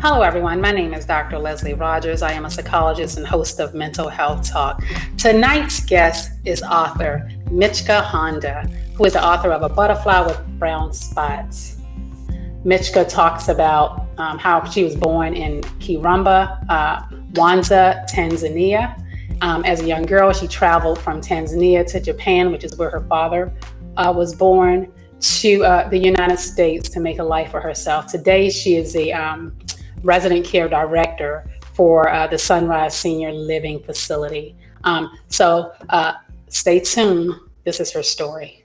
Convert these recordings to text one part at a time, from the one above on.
Hello, everyone. My name is Dr. Leslie Rogers. I am a psychologist and host of Mental Health Talk. Tonight's guest is author Michiko Honda, who is the author of A Butterfly with Brown Spots. Michiko talks about how she was born in Kirumba, Mwanza, Tanzania. As a young girl, she traveled from Tanzania to Japan, which is where her father was born, to the United States to make a life for herself. Today, she is a resident care director for the Sunrise Senior Living Facility. So stay tuned. This is her story.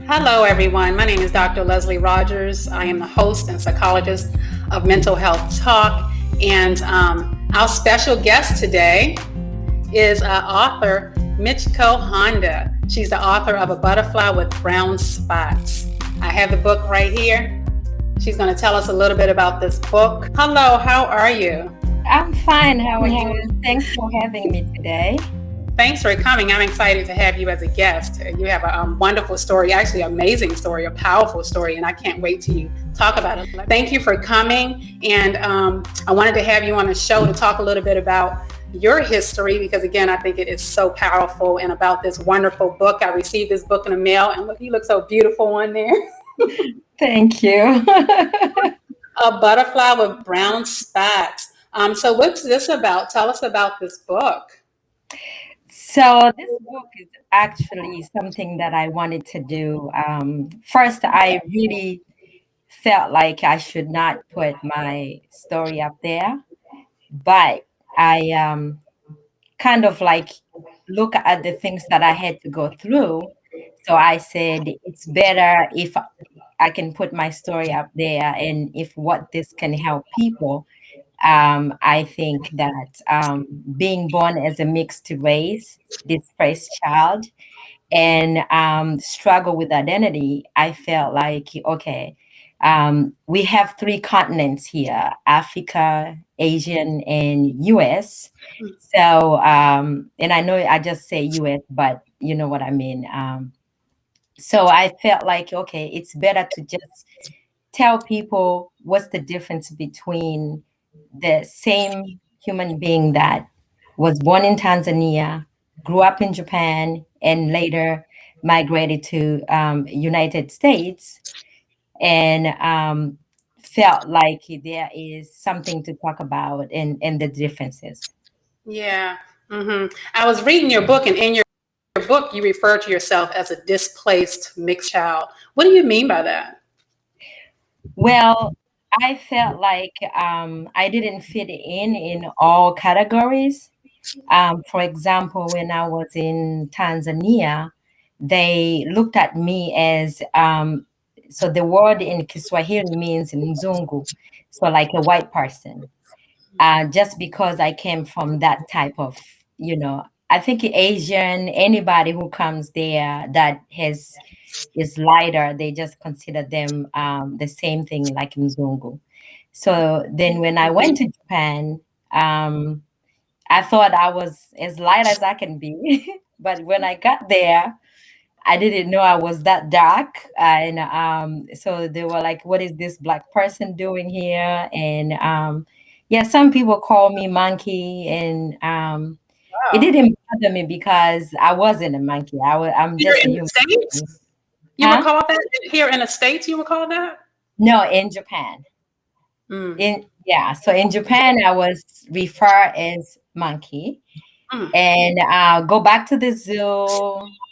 Hello, everyone. My name is Dr. Leslie Rogers. I am the host and psychologist of Mental Health Talk. And our special guest today is author Michiko Honda. She's the author of A Butterfly with Brown Spots. I have the book right here. She's going to tell us a little bit about this book. Hello, how are you? I'm fine. How are you? Thanks for having me today. Thanks for coming. I'm excited to have you as a guest. You have a wonderful story, actually amazing story, a powerful story, and I can't wait till you talk about it. Thank you for coming. And I wanted to have you on the show to talk a little bit about your history, because again, I think it is so powerful, and about this wonderful book. I received this book in the mail, and look, you look so beautiful on there. Thank you. A Butterfly with Brown Spots. So what's this about? Tell us about this book. So this book is actually something that I wanted to do. First, I really felt like I should not put my story up there, but I kind of like look at the things that I had to go through. So I said, it's better if I can put my story up there, and if what this can help people. I think that being born as a mixed race, displaced child, and struggle with identity, I felt like, okay, we have 3 continents here: Africa, Asian, and US. So, and I know I just say US, but you know what I mean. So I felt like, okay, it's better to just tell people what's the difference between the same human being that was born in Tanzania, grew up in Japan, and later migrated to United States, and felt like there is something to talk about and the differences. Yeah. I was reading your book, and in your book, you refer to yourself as a displaced mixed child. What do you mean by that? Well, I felt like I didn't fit in all categories. For example, when I was in Tanzania, they looked at me as so the word in Kiswahili means mzungu, so like a white person. Just because I came from that type of, I think Asian, anybody who comes there that is lighter, they just consider them the same thing like mzungu. So then when I went to Japan, I thought I was as light as I can be. But when I got there, I didn't know I was that dark. And so they were like, what is this Black person doing here? And yeah, some people call me monkey. And it didn't bother me because I wasn't a monkey. I'm Here just a in the human States? being. You Huh? would call that here in the States? You would call that? No, in Japan. So in Japan, I was referred as monkey. And go back to the zoo.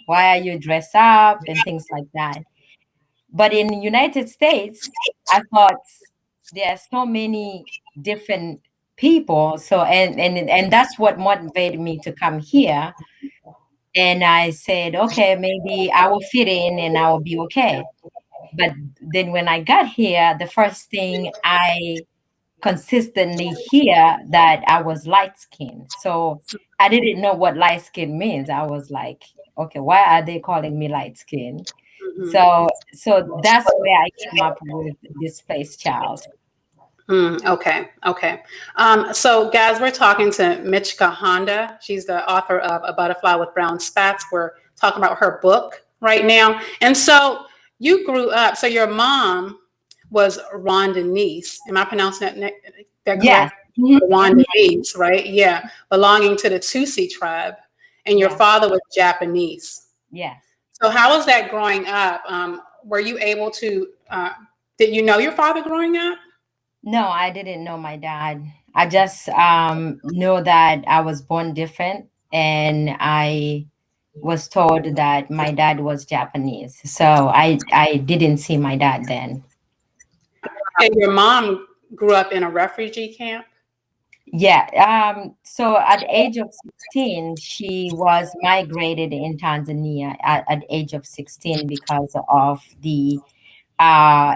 Why are you dressed up and things like that? But in the United States, I thought there are so many different people. So and that's what motivated me to come here. And I said, okay, maybe I will fit in and I will be okay. But then when I got here, the first thing I consistently hear that I was light skinned. So I didn't know what light skin means. I was like, okay, why are they calling me light skin? So that's where I came up with displaced child. Okay. So guys, we're talking to Michiko Honda. She's the author of A Butterfly with Brown Spots. We're talking about her book right now. And so you grew up, so your mom was Rwanda niece. Am I pronouncing that Yes. correct? Mhm. Rwanda niece, right? Yeah, belonging to the Tutsi tribe, and your Yes. father was Japanese. Yes. So how was that growing up? Were you able to? Did you know your father growing up? No, I didn't know my dad. I just know that I was born different, and I was told that my dad was Japanese. So I didn't see my dad then. And your mom grew up in a refugee camp. Yeah. So at the age of 16, she was migrated in Tanzania at the age of 16 because of the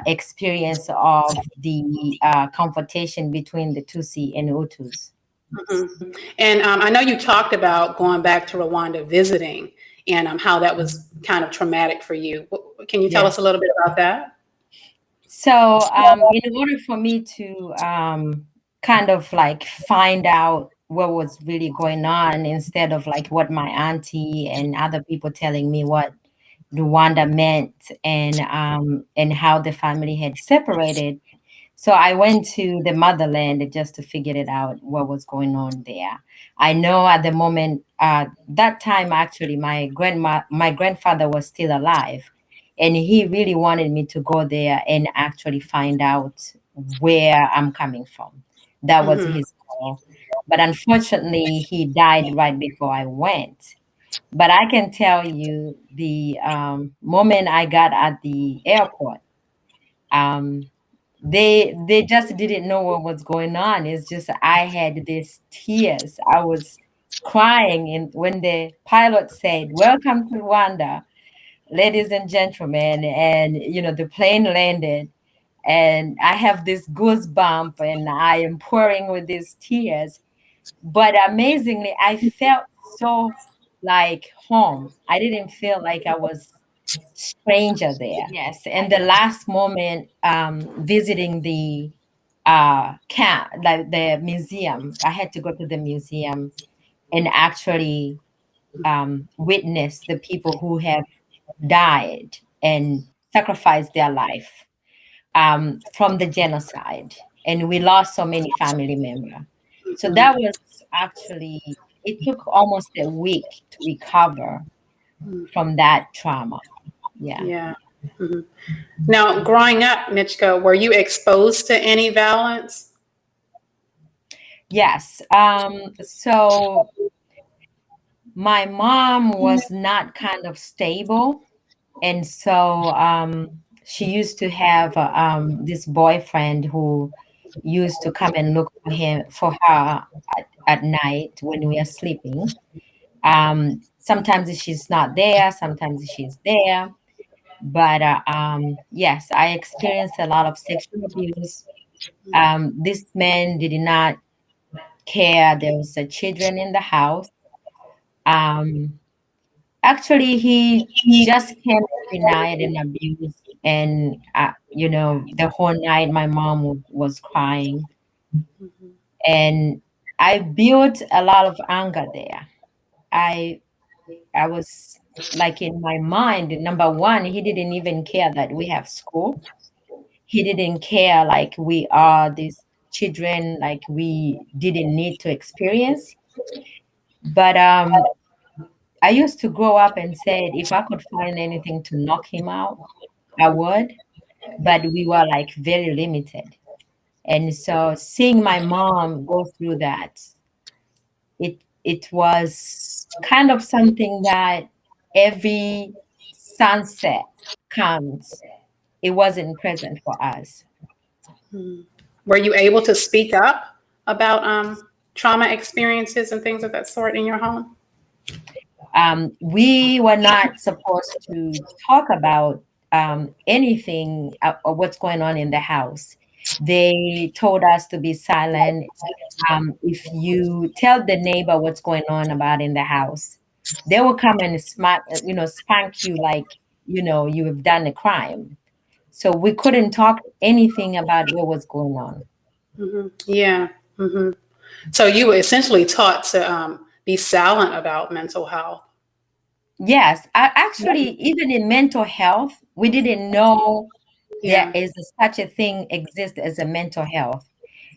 experience of the confrontation between the Tutsi and Hutus. And I know you talked about going back to Rwanda visiting and how that was kind of traumatic for you. Can you tell Yeah. us a little bit about that? So, in order for me to kind of like find out what was really going on, instead of like what my auntie and other people telling me what Rwanda meant, and how the family had separated. So I went to the motherland just to figure it out what was going on there. I know at the moment, that time actually, my grandfather was still alive, and he really wanted me to go there and actually find out where I'm coming from. That was Hmm. his goal. But unfortunately, he died right before I went. But I can tell you the moment I got at the airport, um, they just didn't know what was going on. It's just I had these tears. I was crying, and when the pilot said, "Welcome to Rwanda, ladies and gentlemen," and the plane landed, and I have this goosebump, and I am pouring with these tears. But amazingly, I felt so like home. I didn't feel like I was stranger there. Yes, and the last moment, visiting the camp, like the museum, I had to go to the museum and actually witness the people who have died and sacrificed their life from the genocide, and we lost so many family members. So that was actually, it took almost a week to recover from that trauma. Yeah. Yeah. Hmm. Now, growing up, Michiko, were you exposed to any violence? Yes. So my mom was not kind of stable. And so she used to have this boyfriend who used to come and look for her at night when we are sleeping. Sometimes she's not there, sometimes she's there. But yes, I experienced a lot of sexual abuse. This man did not care. There was a children in the house. Um, Actually, he just came every night and abused, and the whole night my mom was crying, and I built a lot of anger there. I I was like, in my mind, number one, he didn't even care that we have school. He didn't care like we are these children, like we didn't need to experience. But I used to grow up and said if I could find anything to knock him out, I would. But we were like very limited. And so seeing my mom go through that, it was kind of something that every sunset comes. It wasn't present for us. Were you able to speak up about trauma experiences and things of that sort in your home? We were not supposed to talk about anything or what's going on in the house. They told us to be silent. If you tell the neighbor what's going on about in the house, they will come and spank you like you have done a crime. So we couldn't talk anything about what was going on. Yeah. Hmm. So you were essentially taught to be silent about mental health. Yes, actually, even in mental health, We didn't know there Yeah. is such a thing exists as a mental health.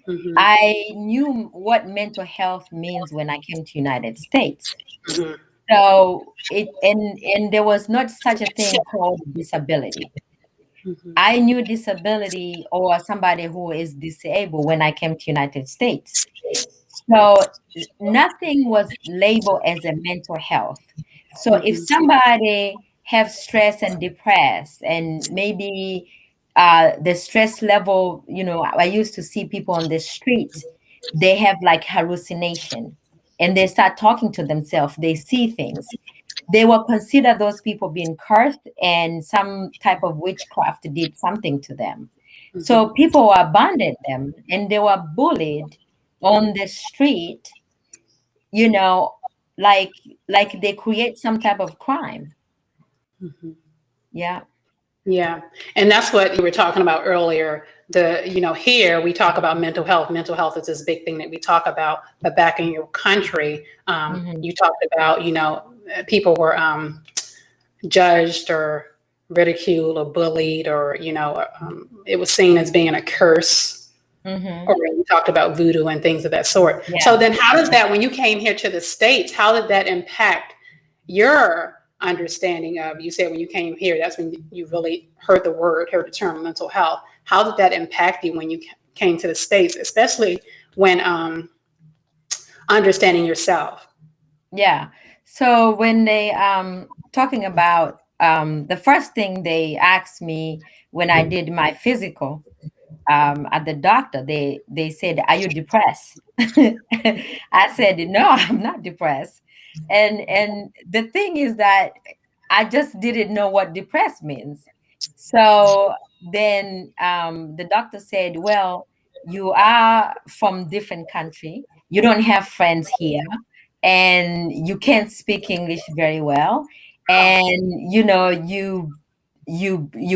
Mm-hmm. I knew what mental health means when I came to United States. Mm-hmm. So and there was not such a thing called disability. Mm-hmm. I knew disability or somebody who is disabled when I came to United States. So nothing was labeled as a mental health. So if Mm-hmm. somebody have stress and depressed and maybe the stress level, I used to see people on the street, they have like hallucination and they start talking to themselves, they see things. They will consider those people being cursed and some type of witchcraft did something to them. So Mm-hmm. people abandoned them and they were bullied on the street, you know, like they create some type of crime. Mm-hmm. Yeah. Yeah. And that's what you were talking about earlier. Here we talk about mental health. Mental health is this big thing that we talk about. But back in your country, Hmm. you talked about, people were judged or ridiculed or bullied, or, it was seen as being a curse. Hmm. Or you talked about voodoo and things of that sort. So Yeah. then, how does that, when you came here to the States, how did that impact your understanding of? You said when you came here, that's when you really heard the term mental health. How did that impact you when you came to the States, especially when understanding yourself? Yeah. So when they talking about the first thing they asked me when I did my physical at the doctor, they said, "Are you depressed?" I said, "No, I'm not depressed." And the thing is that I just didn't know what depressed means. So then the doctor said, "Well, you are from different country. You don't have friends here, and you can't speak English very well, and you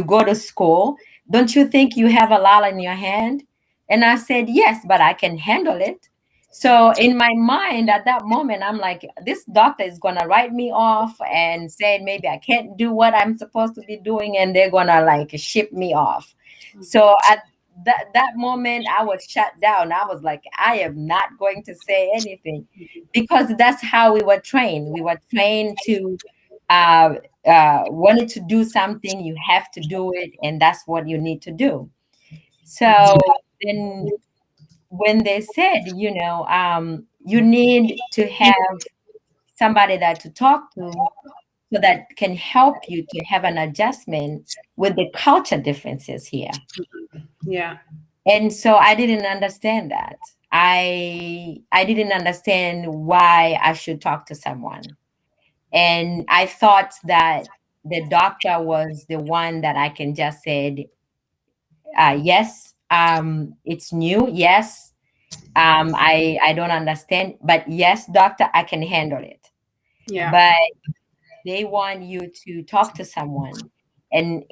go to school. Don't you think you have a lot in your hand?" And I said, "Yes, but I can handle it." So in my mind at that moment, I'm like, this doctor is gonna write me off and say maybe I can't do what I'm supposed to be doing, and they're gonna like ship me off. So at that moment, I was shut down. I was like, I am not going to say anything because that's how we were trained. We were trained to uh, wanted to do something, you have to do it, and that's what you need to do. So then when they said, you need to have somebody that to talk to so that can help you to have an adjustment with the culture differences here. Yeah. And so I didn't understand that. I didn't understand why I should talk to someone. And I thought that the doctor was the one that I can just said, yes, it's new. Yes, I don't understand, but yes, doctor, I can handle it. Yeah. But they want you to talk to someone, and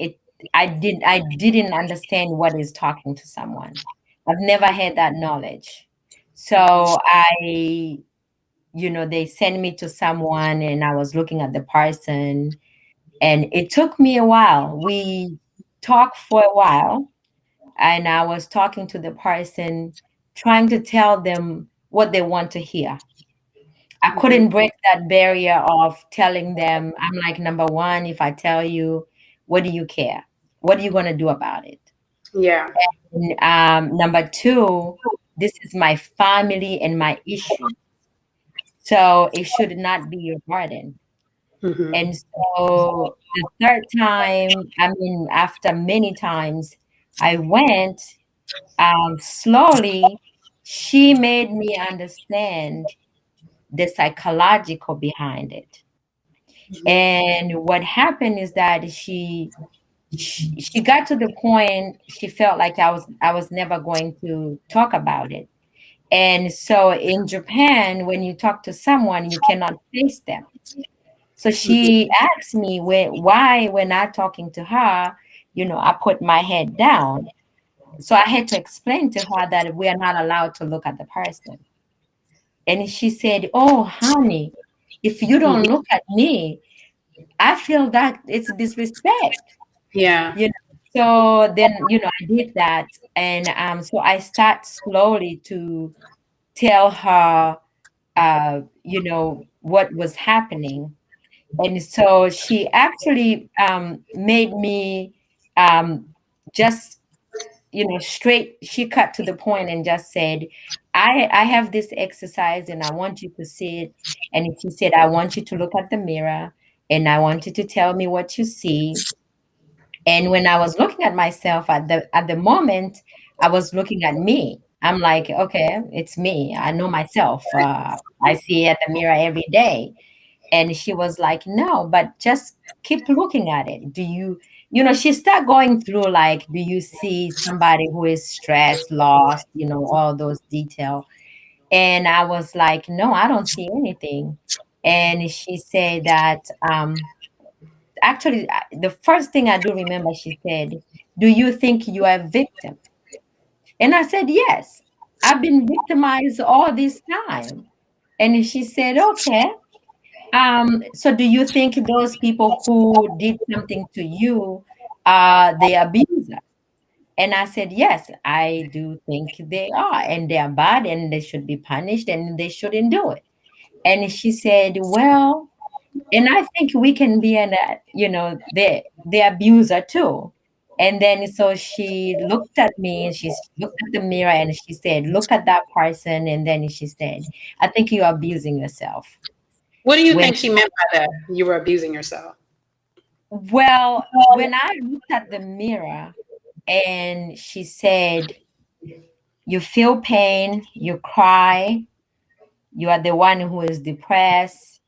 I didn't understand what is talking to someone. I've never had that knowledge. So they sent me to someone, and I was looking at the person, and it took me a while. We talked for a while, and I was talking to the person, trying to tell them what they want to hear. I Hmm. couldn't break that barrier of telling them. I'm like, number one, if I tell you, what do you care? What are you going to do about it? Yeah. And, number two, this is my family and my issue. So it should not be your burden. Hmm. And so the third time, I mean, after many times, I went slowly. She made me understand the psychological behind it. And what happened is that she got to the point she felt like I was never going to talk about it. And so in Japan, when you talk to someone, you cannot face them. So Hmm. she asked me why when I talking to her, I put my head down. So I had to explain to her that we are not allowed to look at the person. And she said, "Oh, honey, if you don't Hmm. look at me, I feel that it's disrespect." Yeah. you know. So then, I did that. And so I start slowly to tell her, what was happening. And so she actually made me um, just, straight, she cut to the point and just said, I have this exercise and I want you to see it. And she said, I want you to look at the mirror and I want you to tell me what you see. And when I was looking at myself at the moment, I was looking at me. I'm like, okay, it's me. I know myself. I see at the mirror every day. And she was like, no, but just keep looking at it. She start going through like, do you see somebody who is stressed, lost, all those details. And I was like, no, I don't see anything. And she said that actually, the first thing I do remember, she said, do you think you are a victim? And I said, yes, I've been victimized all this time. And she said, okay. So do you think those people who did something to you are the abuser? And I said, yes, I do think they are, and they are bad and they should be punished and they shouldn't do it. And she said, well, and I think we can be the abuser too. And then so she looked at me and she looked at the mirror and she said, look at that person. And then she said, I think you're abusing yourself. What do you When think she meant by that? You were abusing yourself. Well, when I looked at the mirror and she said, you feel pain, you cry, you are the one who is depressed,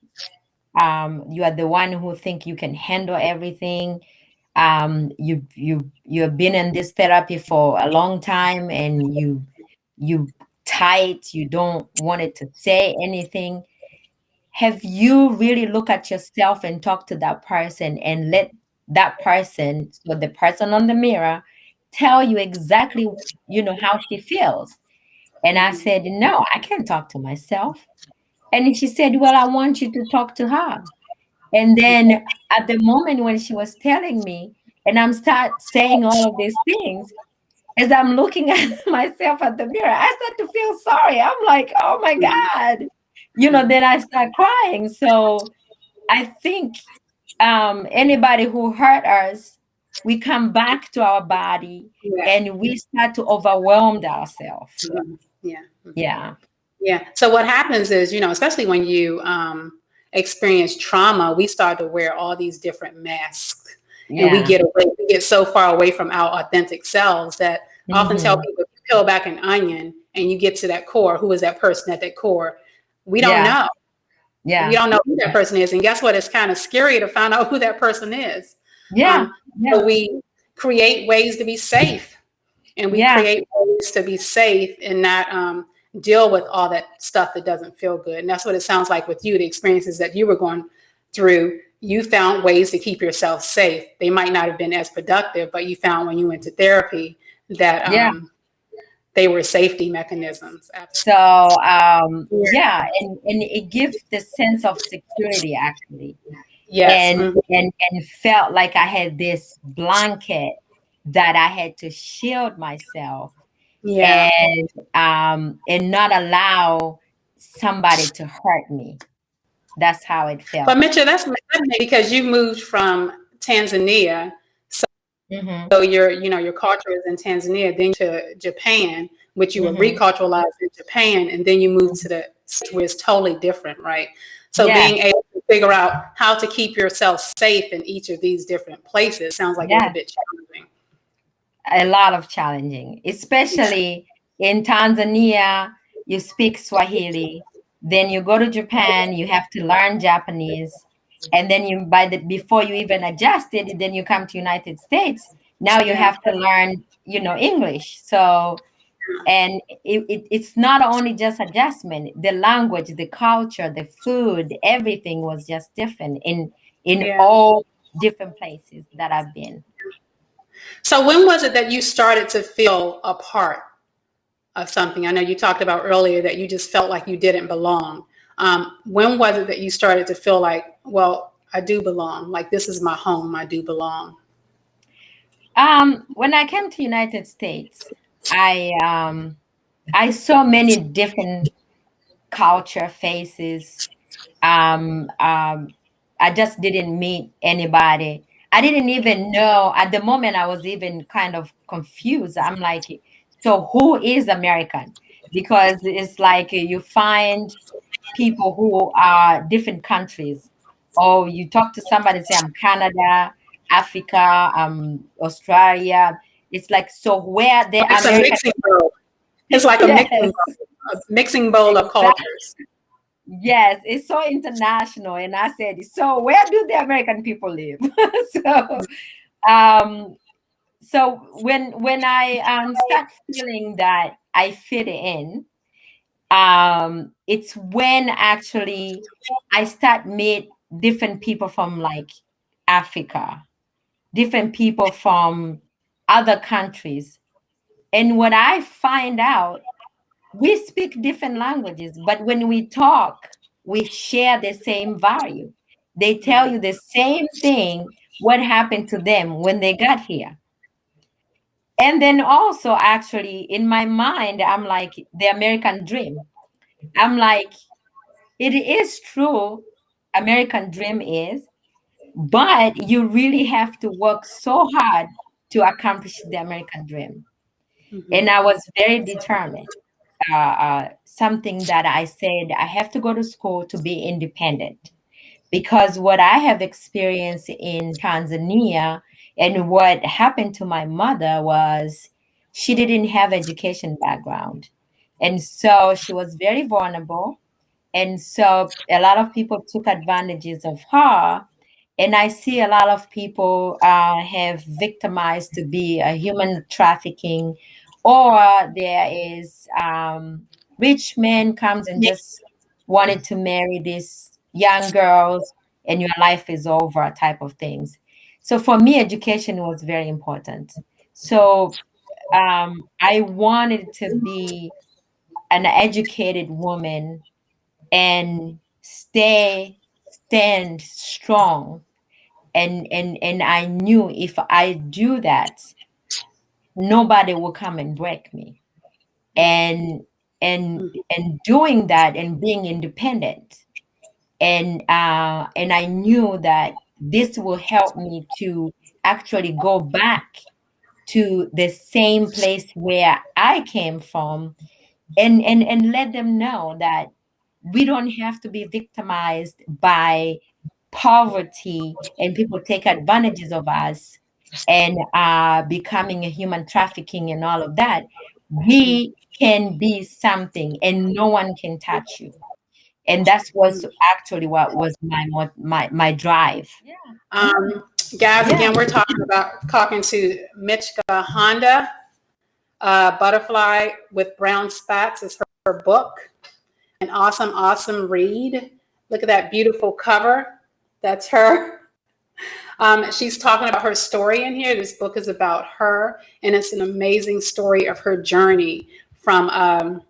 you are the one who think you can handle everything. You've been in this therapy for a long time and you tight, you don't want it to say anything. Have you really look at yourself and talk to that person and let that person, so the person on the mirror, tell you exactly, how she feels? And I said, no, I can't talk to myself. And she said, well, I want you to talk to her. And then at the moment when she was telling me, and I'm start saying all of these things, as I'm looking at myself at the mirror, I start to feel sorry. I'm like, oh my God. Then I start crying. So I think anybody who hurt us, we come back to our body Yeah. and we start to overwhelm ourselves. Mhm. Yeah. Yeah. Yeah. So what happens is, especially when you experience trauma, we start to wear all these different masks, and Yeah. we get so far away from our authentic selves that I often tell Hmm. people, peel back an onion and you get to that core. Who is that person at that core? We don't Yeah. know. We Yeah. don't know who that person is. And guess what? It's kind of scary to find out who that person is. Yeah. So Yeah. we create ways to be safe, and we Yeah. create ways to be safe and not deal with all that stuff that doesn't feel good. And that's what it sounds like with you, the experiences that you were going through. You found ways to keep yourself safe. They might not have been as productive, but you found when you went to therapy that Yeah. they were safety mechanisms. So yeah, and it gives the sense of security actually. Yes. And felt like I had this blanket that I had to shield myself Yeah. and not allow somebody to hurt me. That's how it But felt. Mitchell, that's because you moved from Tanzania. Hmm. So your culture is in Tanzania, then to Japan, which you were Hmm. reculturalized in Japan, and then you moved to the States where it's totally different, right? So Yeah, being able to figure out how to keep yourself safe in each of these different places sounds like it was a yeah, bit challenging. a lot of challenging, especially in Tanzania. You speak Swahili, then you go to Japan, you have to learn Japanese, and then before you even adjust it, then you come to United States. Now you Yeah. have to learn, English. So, and it's not only just adjustment, the language, the culture, the food, everything was just different in Yeah. all different places that I've been. So when was it that you started to feel a part of something? I know you talked about earlier that you just felt like you didn't belong. When was it that you started to feel like, well, I do belong, like this is my home, I do belong? When I came to United States, I um, I saw many different culture faces. Um, um, I just didn't meet anybody. I didn't even know at the moment. I was even kind of confused. I'm like, so who is American? Because it's like you find people who are different countries, or you talk to somebody and say, I'm Canada, Africa, Australia. It's like, so where the It's a American? mixing bowl. It's like Yes, a mixing bowl of exactly. cultures. Yes, it's so international. And I said, so where do the American people live? so um when I start feeling that I fit in, it's when actually I start meet different people from like Africa, different people from other countries. And what I find out, we speak different languages, but when we talk, we share the same value. They tell you the same thing, what happened to them when they got here. And then also, actually, in my mind, I'm like, the American dream. I'm like, it is true, American dream is, but you really have to work so hard to accomplish the American dream. And Mhm. I was very determined. Something that I said, I have to go to school to be independent. Because what I have experienced in Tanzania and what happened to my mother was she didn't have education background. And so she was very vulnerable. And so a lot of people took advantages of her. And I see a lot of people have victimized to be a human trafficking, or there is rich men comes and Yeah. just wanted to marry these young girls, and your life is over type of things. So for me, education was very important. So I wanted to be an educated woman and stand strong, and I knew if I do that, nobody will come and break me. And and doing that and being independent, and I knew that this will help me to actually go back to the same place where I came from, and let them know that we don't have to be victimized by poverty and people take advantages of us, and becoming a human trafficking and all of that. We can be something and no one can touch you. And that's was actually what was my drive. Yeah. Um, Guys, Yeah. again, we're talking to Michiko Honda. Butterfly with Brown Spots is her book. An awesome, awesome read. Look at that beautiful cover. That's her. She's talking about her story in here. This book is about her, and it's an amazing story of her journey from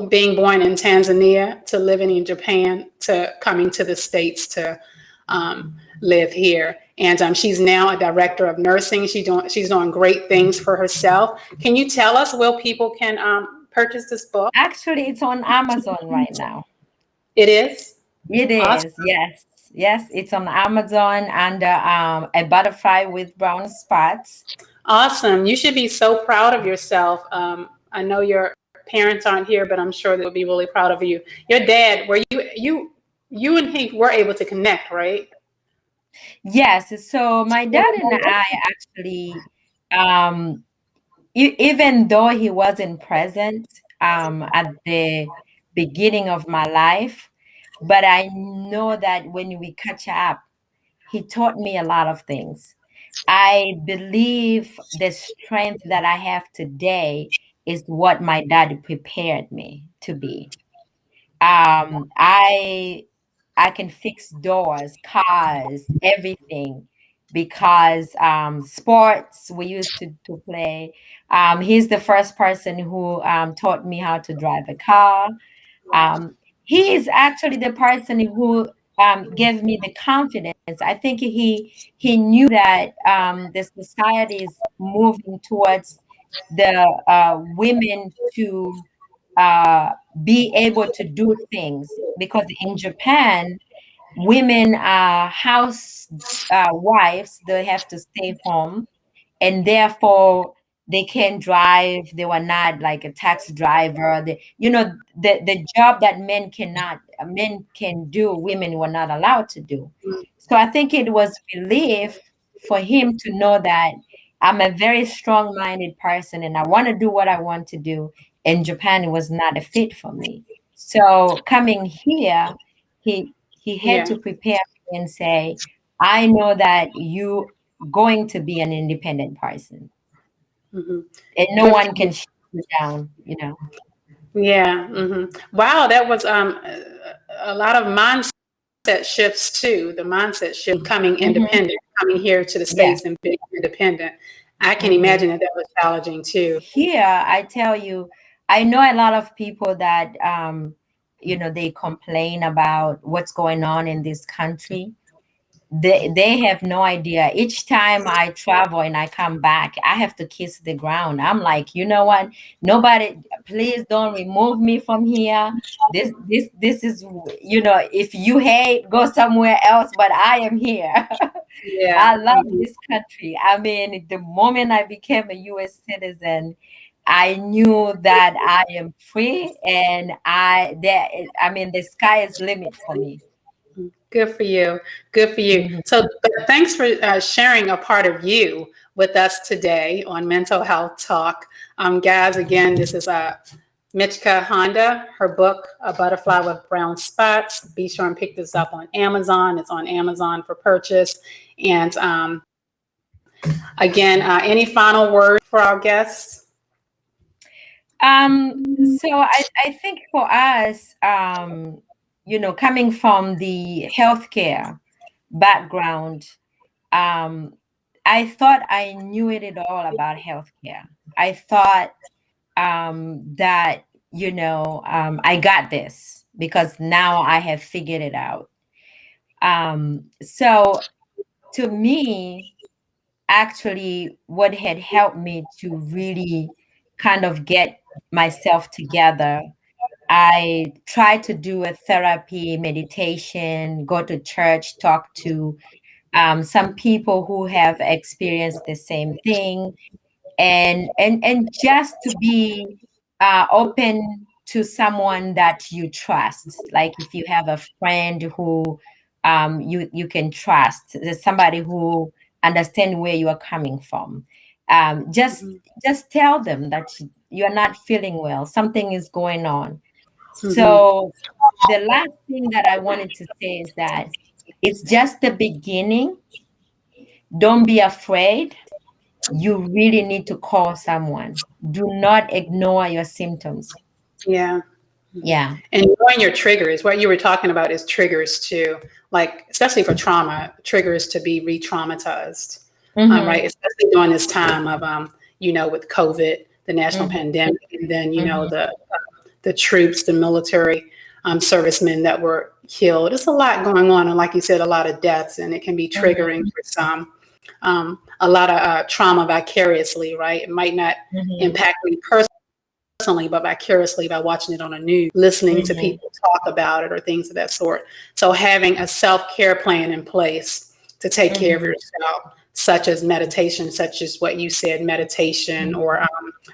being born in Tanzania to living in Japan to coming to the States to live here. And she's now a director of nursing. She's doing great things for herself. Can you tell us where people can purchase this book? Actually, it's on Amazon right now. It is It awesome. is, yes. Yes, it's on Amazon under a butterfly with brown spots. Awesome. You should be so proud of yourself. I know your parents aren't here, but I'm sure they would be really proud of you. Your dad, were you and he were able to connect, right? Yes, so my dad and I actually, um, even though he wasn't present at the beginning of my life, but I know that when we catch up, he taught me a lot of things. I believe the strength that I have today is what my dad prepared me to be. Um, I I can fix doors, cars, everything because sports we used to play. He's the first person who taught me how to drive a car. Um, he is actually the person who gave me the confidence I think he knew that the society is moving towards the women to be able to do things, because in Japan, women are house wives. They have to stay home, and therefore they can drive. They were not like a taxi driver. The job that men can do, women were not allowed to do. So I think it was relief for him to know that I'm a very strong-minded person and I want to do what I want to do. And Japan was not a fit for me. So coming here, he had Yeah. to prepare me and say, I know that you going to be an independent person, Hmm. and no Good for one you. can shut you down. Yeah. Wow, that was a lot of mindset shifts too. The mindset shift, coming Hmm. independent, coming here to the Yeah. States and being independent. I can Hmm. imagine that that was challenging too. Here, I tell you, I know a lot of people that they complain about what's going on in this country. They have no idea. Each time I travel and I come back, I have to kiss the ground. I'm like, you know what? Nobody, please don't remove me from here. This is, if you hate, go somewhere else, but I am here. Yeah. I love this country. I mean, the moment I became a US citizen, I knew that I am free, and I mean, the sky is limit for me. Good for you. Good for you. Mhm. So, but thanks for sharing a part of you with us today on Mental Health Talk. Guys, again, this is Michiko Honda, her book, A Butterfly with Brown Spots. Be sure and pick this up on Amazon. It's on Amazon for purchase. And again, any final word for our guests? So I think for us, coming from the healthcare background, um, I thought I knew it all about healthcare. I thought that, I got this because now I have figured it out. So to me, actually, what had helped me to really kind of get myself together, I try to do a therapy, meditation, go to church, talk to some people who have experienced the same thing, and just to be open to someone that you trust. Like if you have a friend who you can trust, there's somebody who understand where you are coming from. Just tell them that you're not feeling well, something is going on. Hmm. So the last thing that I wanted to say is that it's just the beginning. Don't be afraid. You really need to call someone. Do not ignore your symptoms. Yeah. Yeah. And knowing your triggers, what you were talking about is triggers too, like especially for trauma, triggers to be re-traumatized, Mm-hmm. right? Especially during this time of, with COVID, the national Mm-hmm. pandemic, and then Mm-hmm. the troops, the military servicemen that were killed. It's a lot going on, and like you said, a lot of deaths, and it can be triggering for some. A lot of trauma vicariously, right? It might not Mm-hmm. impact me personally, but vicariously by watching it on the news, listening to Mm-hmm. people talk about it or things of that sort. So having a self-care plan in place to take care of Mm-hmm. yourself, such as meditation, such as what you said, meditation Mm-hmm. or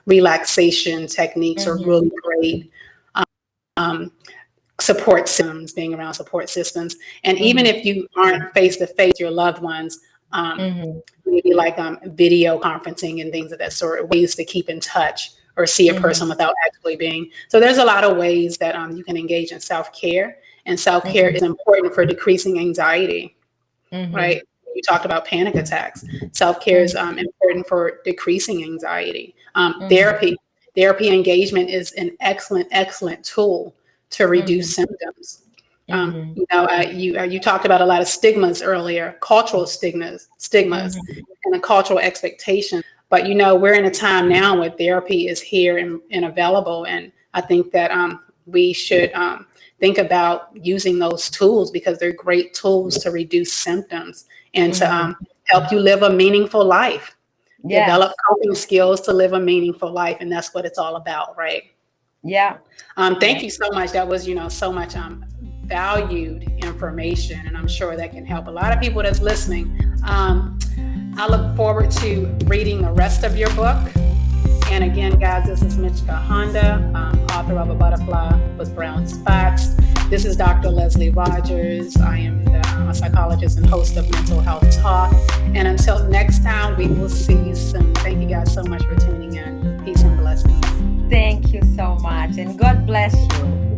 relaxation techniques are Mm-hmm. really great. Um, Support systems, being around support systems. And even Mm-hmm. if you aren't face to face with your loved ones, um, Mm-hmm. maybe like video conferencing and things of that sort, ways to keep in touch or see a Mm-hmm. person without actually being. So there's a lot of ways that you can engage in self-care. And self-care Mm-hmm. is important for decreasing anxiety, Mm-hmm. right? You talked about panic attacks. Self-care is important for decreasing anxiety. Mm-hmm. Therapy engagement is an excellent tool to Mm-hmm. reduce symptoms. Mm-hmm. You talked about a lot of stigmas earlier, cultural stigmas, Mm-hmm. and a cultural expectation. But we're in a time now where therapy is here and available, and I think that we should think about using those tools because they're great tools to reduce symptoms and to help you live a meaningful life, develop Yes. coping skills to live a meaningful life. And that's what it's all about, right? Yeah. Thank you so much. That was, so much valued information, and I'm sure that can help a lot of people that's listening. I look forward to reading the rest of your book. And again, guys, this is Michiko Honda, author of A Butterfly with Brown Spots. This is Dr. Leslie Rogers. I am a psychologist and host of Mental Health Talk. And until next time, we will see you soon. Thank you guys so much for tuning in. Peace and blessings. Thank you so much, and God bless you.